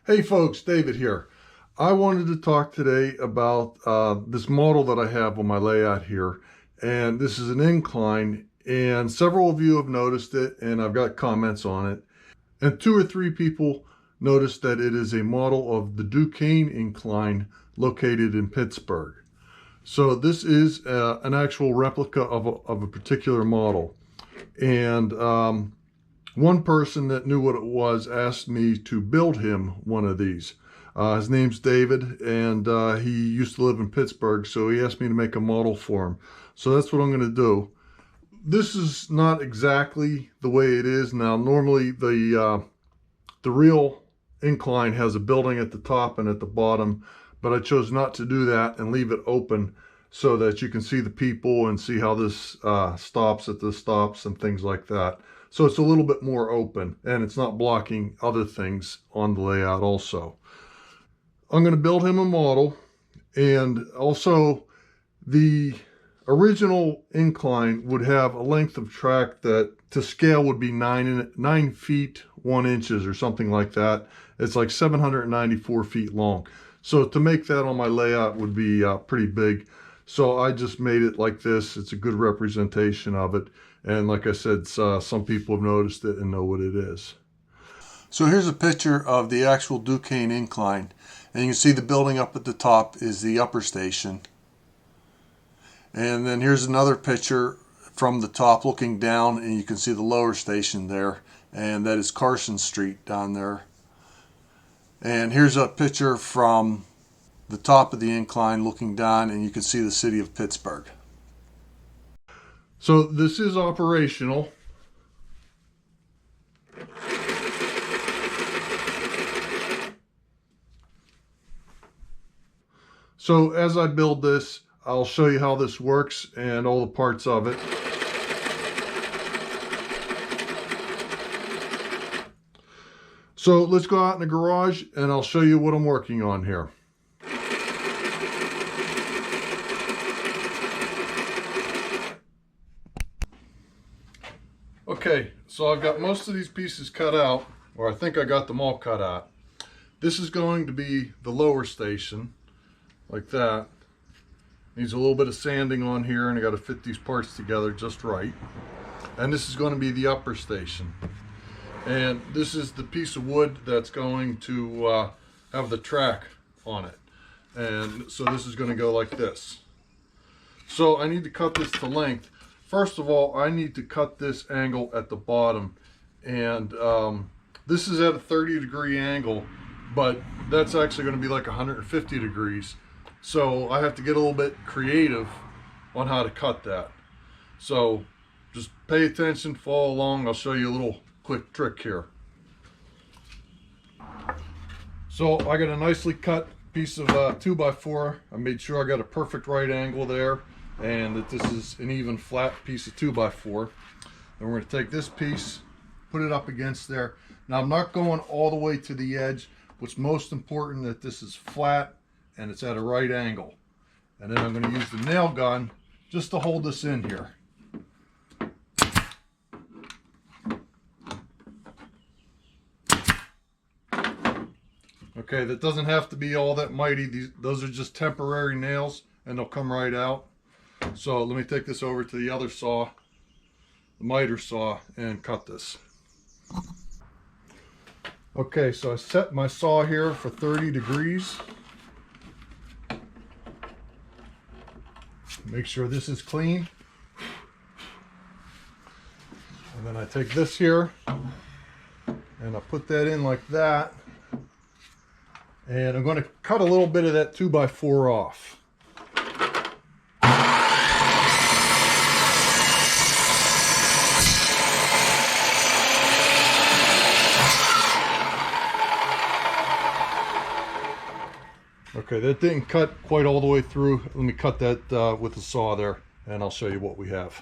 Hey folks, David here. I wanted to talk today about this model that I have on my layout here. And this is an incline, and several of you have noticed it, and I've got comments on it. And 2 or 3 people noticed that it is a model of the Duquesne incline located in Pittsburgh. So this is an actual replica of a particular model. And one person that knew what it was asked me to build him one of these. His name's David, and he used to live in Pittsburgh, so he asked me to make a model for him. So that's what I'm going to do. This is not exactly the way it is now. Normally, the real incline has a building at the top and at the bottom, but I chose not to do that and leave it open so that you can see the people and see how this stops at the stops and things like that. So it's a little bit more open, and it's not blocking other things on the layout also. I'm going to build him a model, and also the original incline would have a length of track that to scale would be 9 feet 1 inches or something like that. It's like 794 feet long. So to make that on my layout would be pretty big. So I just made it like this. It's a good representation of it. And like I said, some people have noticed it and know what it is. So here's a picture of the actual Duquesne incline. And you can see the building up at the top is the upper station. And then here's another picture from the top looking down, and you can see the lower station there. And that is Carson Street down there. And here's a picture from the top of the incline looking down, and you can see the city of Pittsburgh. So this is operational. So as I build this, I'll show you how this works and all the parts of it. So let's go out in the garage and I'll show you what I'm working on here. Okay, so I've got most of these pieces cut out, or I think I got them all cut out. This is going to be the lower station, like that. Needs a little bit of sanding on here, and I got to fit these parts together just right. And this is going to be the upper station. And this is the piece of wood that's going to have the track on it. And so this is going to go like this. So I need to cut this to length. First of all, I need to cut this angle at the bottom. And this is at a 30-degree angle, but that's actually going to be like 150 degrees. So I have to get a little bit creative on how to cut that. So just pay attention, follow along. I'll show you a little quick trick here. So I got a nicely cut piece of 2x4. I made sure I got a perfect right angle there, and that this is an even flat piece of 2x4. And we're going to take this piece, put it up against there. Now I'm not going all the way to the edge. What's most important that this is flat and it's at a right angle. And then I'm going to use the nail gun just to hold this in here. Okay, that doesn't have to be all that mighty. Those are just temporary nails, and they'll come right out. So let me take this over to the other saw, the miter saw, and cut this. Okay, so I set my saw here for 30 degrees. Make sure this is clean. And then I take this here, and I put that in like that. And I'm going to cut a little bit of that 2x4 off. Okay, that didn't cut quite all the way through. Let me cut that with the saw there, and I'll show you what we have.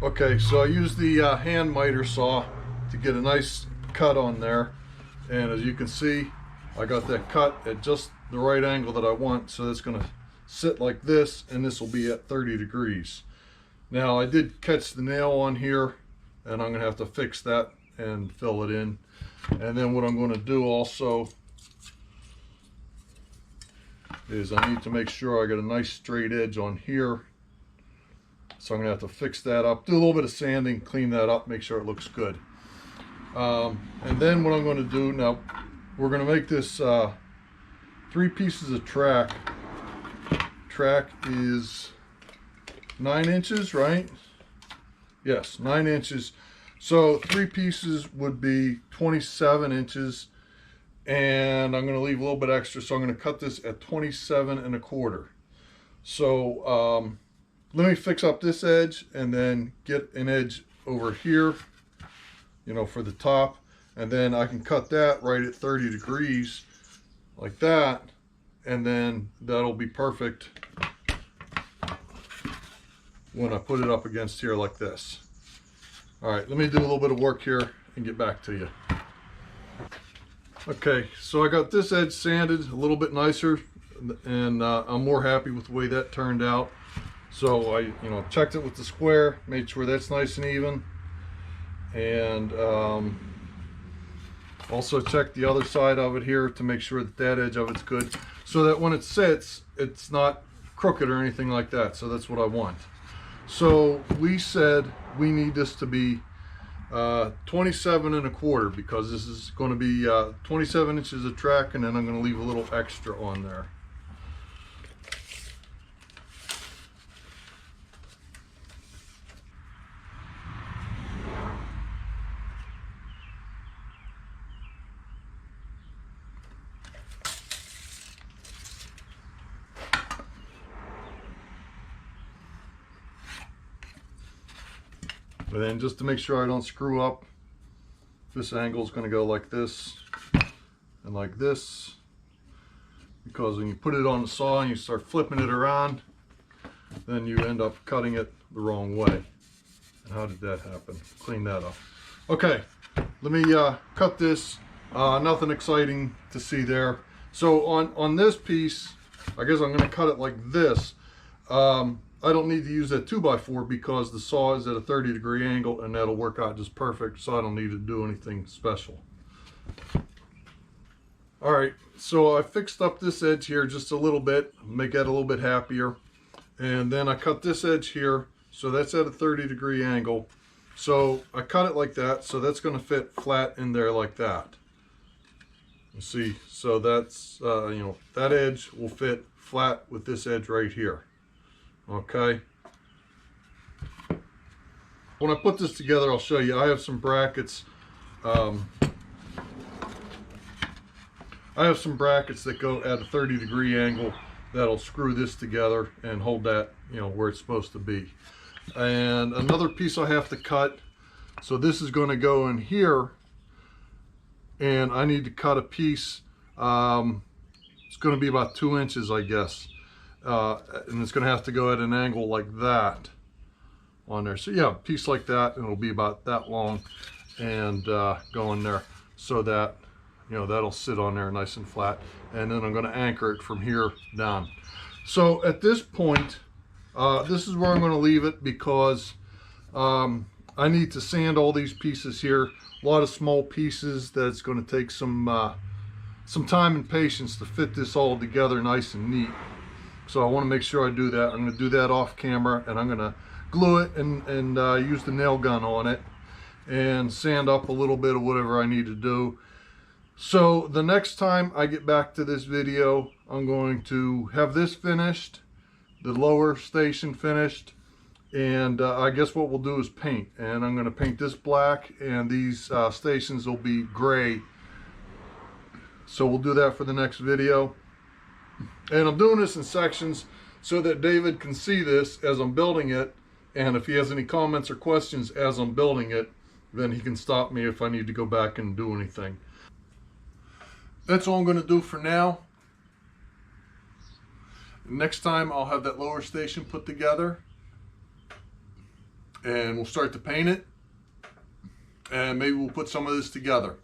Okay, so I used the hand miter saw to get a nice cut on there, and as you can see, I got that cut at just the right angle that I want. So it's going to sit like this, and this will be at 30 degrees. Now I did catch the nail on here, and I'm going to have to fix that and fill it in. And then what I'm going to do also is I need to make sure I get a nice straight edge on here. So I'm going to have to fix that up, do a little bit of sanding, clean that up, make sure it looks good. And then what I'm going to do now, we're going to make this 3 pieces of track. Track is 9 inches, right? Yes, 9 inches. So 3 pieces would be 27 inches. And I'm going to leave a little bit extra, so I'm going to cut this at 27 1/4. So let me fix up this edge and then get an edge over here, you know, for the top, and then I can cut that right at 30 degrees like that, and then that'll be perfect when I put it up against here like this. All right, let me do a little bit of work here and get back to you. Okay, so I got this edge sanded a little bit nicer, and I'm more happy with the way that turned out. So I, checked it with the square, made sure that's nice and even, and also checked the other side of it here to make sure that that edge of it's good, so that when it sits, it's not crooked or anything like that. So that's what I want. So we said we need this to be 27 1/4, because this is going to be 27 inches of track, and then I'm going to leave a little extra on there. And then just to make sure I don't screw up, this angle is going to go like this and like this, because when you put it on the saw and you start flipping it around, then you end up cutting it the wrong way. And how did that happen? Clean that up. Okay, let me cut this. Nothing exciting to see there. So on this piece, I guess I'm going to cut it like this. I don't need to use that 2x4 because the saw is at a 30-degree angle, and that'll work out just perfect, so I don't need to do anything special. All right, so I fixed up this edge here just a little bit, make that a little bit happier. And then I cut this edge here, so that's at a 30-degree angle. So I cut it like that, so that's going to fit flat in there like that. You see, so that's, that edge will fit flat with this edge right here. Okay. When I put this together, I'll show you. I have some brackets. I have some brackets that go at a 30-degree angle that'll screw this together and hold that, where it's supposed to be. And another piece I have to cut. So this is going to go in here, and I need to cut a piece. It's going to be about 2 inches, I guess. And it's going to have to go at an angle like that on there. So yeah, a piece like that, and it'll be about that long, and go in there so that that'll sit on there nice and flat. And then I'm going to anchor it from here down. So at this point, this is where I'm going to leave it, because I need to sand all these pieces here. A lot of small pieces that's going to take some time and patience to fit this all together nice and neat. So I want to make sure I do that. I'm going to do that off camera, and I'm going to glue it and use the nail gun on it and sand up a little bit of whatever I need to do. So the next time I get back to this video, I'm going to have this finished, the lower station finished, and I guess what we'll do is paint. And I'm going to paint this black, and these stations will be gray. So we'll do that for the next video. And I'm doing this in sections so that David can see this as I'm building it, and if he has any comments or questions as I'm building it, then he can stop me if I need to go back and do anything. That's all I'm going to do for now. Next time I'll have that lower station put together, and we'll start to paint it, and maybe we'll put some of this together.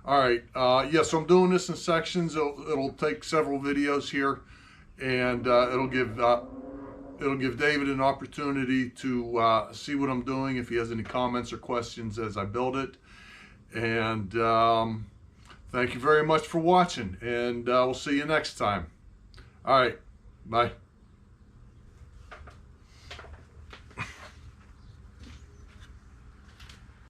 All right, yeah, so I'm doing this in sections. It'll take several videos here, and it'll give It'll give David an opportunity to see what I'm doing if he has any comments or questions as I build it. And thank you very much for watching, and we'll see you next time. All right, bye.